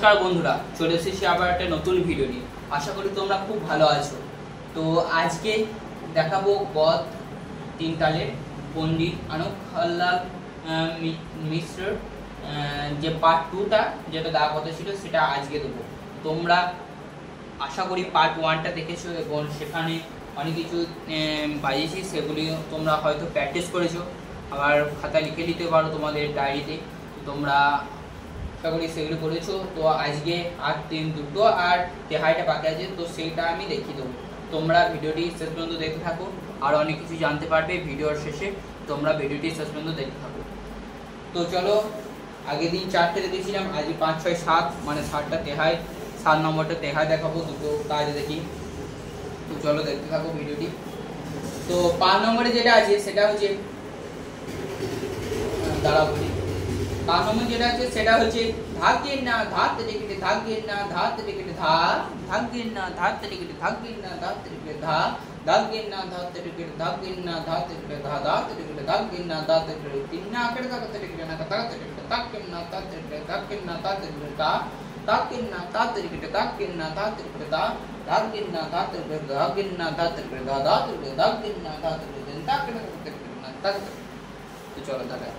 নমস্কার বন্ধুরা, চলে এসেছি আবার একটা নতুন ভিডিও নিয়ে। আশা করি তোমরা খুব ভালো আছো। তো আজকে দেখাবো গদ তিন তালের পণ্ডিত আনন্দলাল মিশ্র যে পার্ট 2টা যেটা দেওয়ার কথা ছিল সেটা আজকে দেবো। তোমরা আশা করি পার্ট 1টা দেখেছো এবং সেখানে অনেক কিছু বাজিয়েছি, সেগুলি তোমরা হয়তো প্র্যাকটিস করেছো, আবার খাতায় লিখে দিতে পারো তোমাদের ডায়েরিতে। তোমরা আশা করি সেগুলো করেছো। তো আজকে আর দুটো আর তেহাইটা বাকি আছে, তো সেইটা আমি দেখিয়ে দেবো। তোমরা ভিডিওটি শেষ পর্যন্ত দেখতে থাকো, আর অনেক কিছু জানতে পারবে ভিডিওর শেষে। তোমরা ভিডিওটি শেষ পর্যন্ত দেখতে থাকো। তো চলো, আগের দিন 4টে দেখেছিলাম, আজ 5, 6, 7 মানে 7টা তেহাই, 7 নম্বরটা তেহাই দেখাবো। দুটো কাজ দেখি, তো চলো দেখতে থাকো ভিডিওটি। তো 5 নম্বরে যেটা আছে সেটা হচ্ছে দাঁড়াও বলি। 5 নম্বর যেটা আছে সেটা হচ্ছে ধাগের না ধাত টিকিটে, ধাগের না ধাত টিকিটে ধা, ধাগের না ধাত টিকিটে, ধাগের না ধাত টিকিটে ধা, ধাগের না ধাত টিকিটে, ধাগের না ধাত টিকিটে ধা, ধাত টিকিটে, ধাগের না ধাত টিকিটে তিন্না আকের ধাত টিকিটে না ধাত টিকিটে, ধাগের না ধাত টিকিটে, ধাগের না ধাত টিকিটে তা, ধাগের না ধাত টিকিটে, ধাগের না ধাত টিকিটে তা, ধাগের না ধাত টিকিটে, ধাগের না ধাত টিকিটে ধা, ধাত টিকিটে, ধাগের না ধাত টিকিটে ধাগের না ধাত টিকিটে না ধাত। তো চলো দাদা,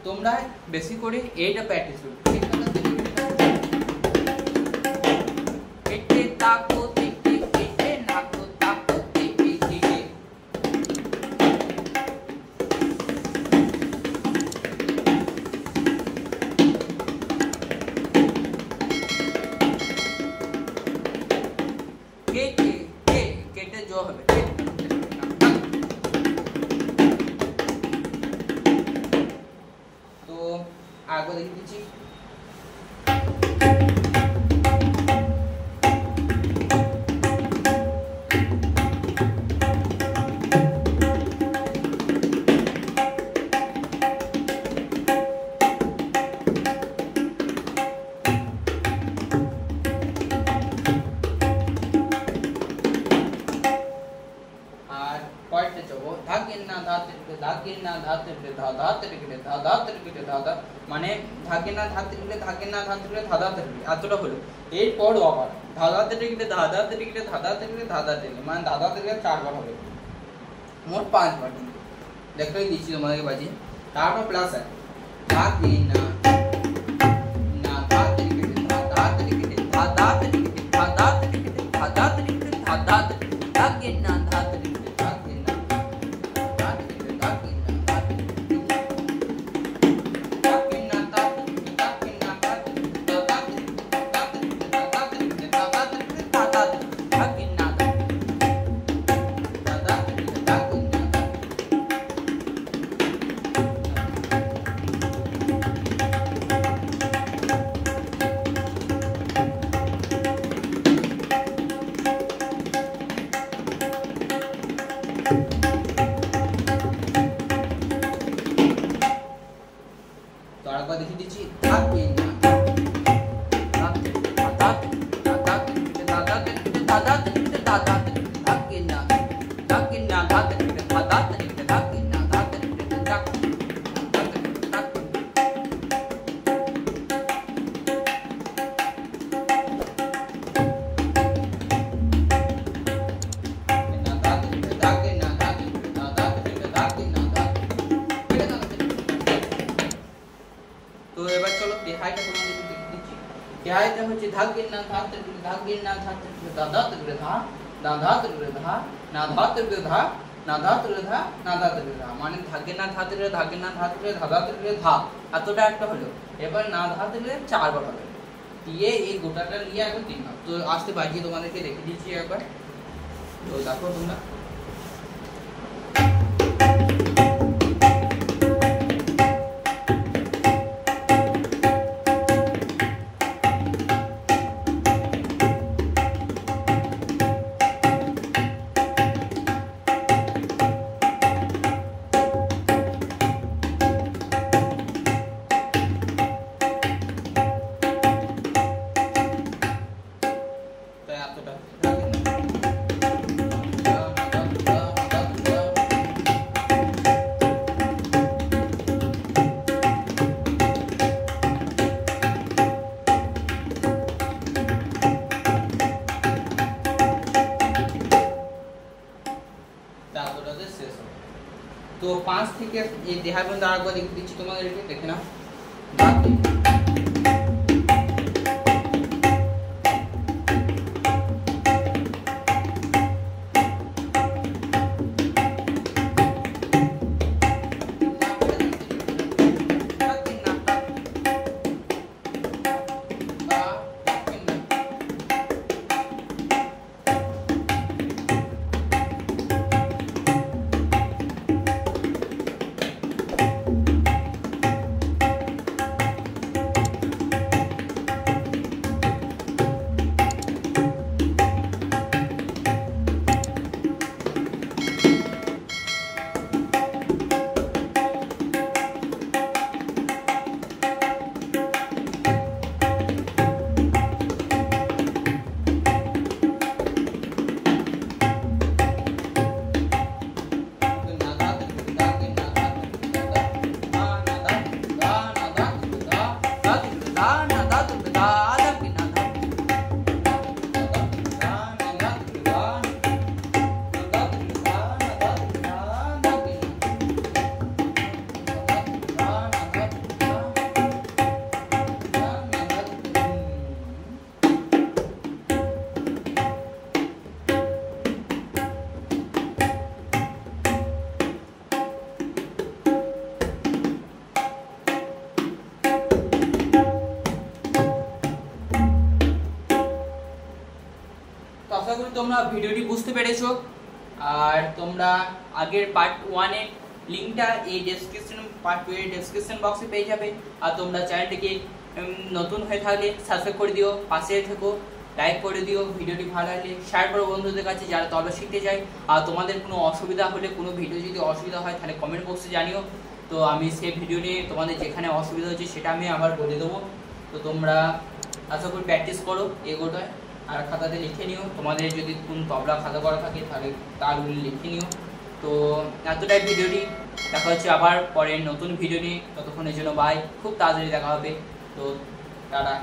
তোমরা বেশি করে এইটা প্র্যাকটিস করো। কেটে জো হবে। তো আগে দেখে দিচ্ছি। আর পয়েন্টে যাবো, ধাগের না ধাত টিকিটে, ধাগের না ধাত টিকিটে ধা, ধাত টিকিটে ধা, ধাত টিকিটে ধা, মানে ধাগের না ধাত টিকিটে, ধাগের না ধাত টিকিটে ধা, ধাত টিকিটে এতটা হলো। এরপরও আবার ধা, ধাত টিকিটে ধা, ধাত টিকিটে ধা, ধাত টিকিটে ধা, ধাত টিকিটে, মানে ধা, ধাত টিকিটে 4 বার হবে, মোট 5 বার। কিন্তু দেখাই দিচ্ছি তোমাদেরকে বাজি। তারপর প্লাস আছে ধাগের না না ধাত টিকিটে ধা, ধাত টিকিটে ধা, ধাত টিকিটে ধা, ধাত টিকিটে ধা, ধাত টিকিটে ধা, ধাত ধাগের না ধাত টিকিটে, ধাগের না ধাত টিকিটে, ধাগের না ধাত টিকিটে, ধাগের না ধাত টিকিটে, ধাগের না ধাত টিকিটে, ধাত টিকিটে, ধাত টিকিটে, ধাত টিকিটে, ধাত টিকিটে, ধাগের না ধাত টিকিটে, ধাত টিকিটে, ধাগের না ধাত। তো আরেকবার দেখিয়ে দিচ্ছি, ধাগের না ধাত টিকিটে, ধাত টিকিটে, ধাত টিকিটে, ধাত টিকিটে, ধাত টিকিটে, ধাত টিকিটে, ধাগের না ধাগের না ধাত টিকিটে, ধাত টিকিটে, ধাগের না ধাত টিকিটে, ধাত টিকিটে, ধাত টিকিটে। এটা হচ্ছে ধা গিন্না ধা ত্রিপুরা ধা গিন্না ধা ত্রিপুরা দা দা ত্রিপুরা ধা না ধা ত্রিপুরা ধা না ধা ত্রিপুরা ধা না ধা ত্রিপুরা ধা না ধা ত্রিপুরা ধা, মানে ধা গিন্না ধা ত্রিপুরা ধা গিন্না ধা ত্রিপুরা ধা ধা ত্রিপুরা ধা, এতটা একটা হলো। এবার না ধা ত্রিপুরা 4 বার হবে, দিয়ে এই গোটাটা নিয়ে একবার 3 ভাগ। তো আসতে বাজিয়ে তোমাদেরকে রেখে দিচ্ছি একবার, তো দেখো তোমরা। তো 5 থেকে এই দেহা পর্যন্ত আরেকবার দেখে দিচ্ছি তোমাদেরকে, দেখে নাও। আশা করি তোমরা ভিডিওটি বুঝতে পেরেছো, আর তোমরা আগের পার্ট 1 এর লিংকটা এই ডেসক্রিপশন, পার্ট 2 এর ডেসক্রিপশন বক্সে পেয়ে যাবে। আর তোমরা চ্যানেলটিকে নতুন হয়ে থাকলে সাবস্ক্রাইব করে দিও, পাশে থেকো, লাইক করে দিও, ভিডিওটি ভালো লাগলে শেয়ার করো বন্ধুদের কাছে যারা তবলা শিখতে চায়। আর তোমাদের কোনো অসুবিধা হলে, কোনো ভিডিও যদি অসুবিধা হয় তাহলে কমেন্ট বক্সে জানিও, তো আমি সেই ভিডিও নিয়ে তোমাদের যেখানে অসুবিধা হচ্ছে সেটা আমি আবার বলে দেবো। তো তোমরা আশা করি প্র্যাকটিস করো এগোটায়, আর খাতাতে লিখে নিও, তোমাদের যদি কোন তবলা খাতা করা থাকে তাহলে তারগুলি লিখে নিও। তো এতটাই ভিডিওটি, দেখা হচ্ছে আবার পরে নতুন ভিডিও নিয়ে, ততক্ষণের জন্য বাই, খুব তাড়াতাড়ি দেখা হবে। তো টাটা।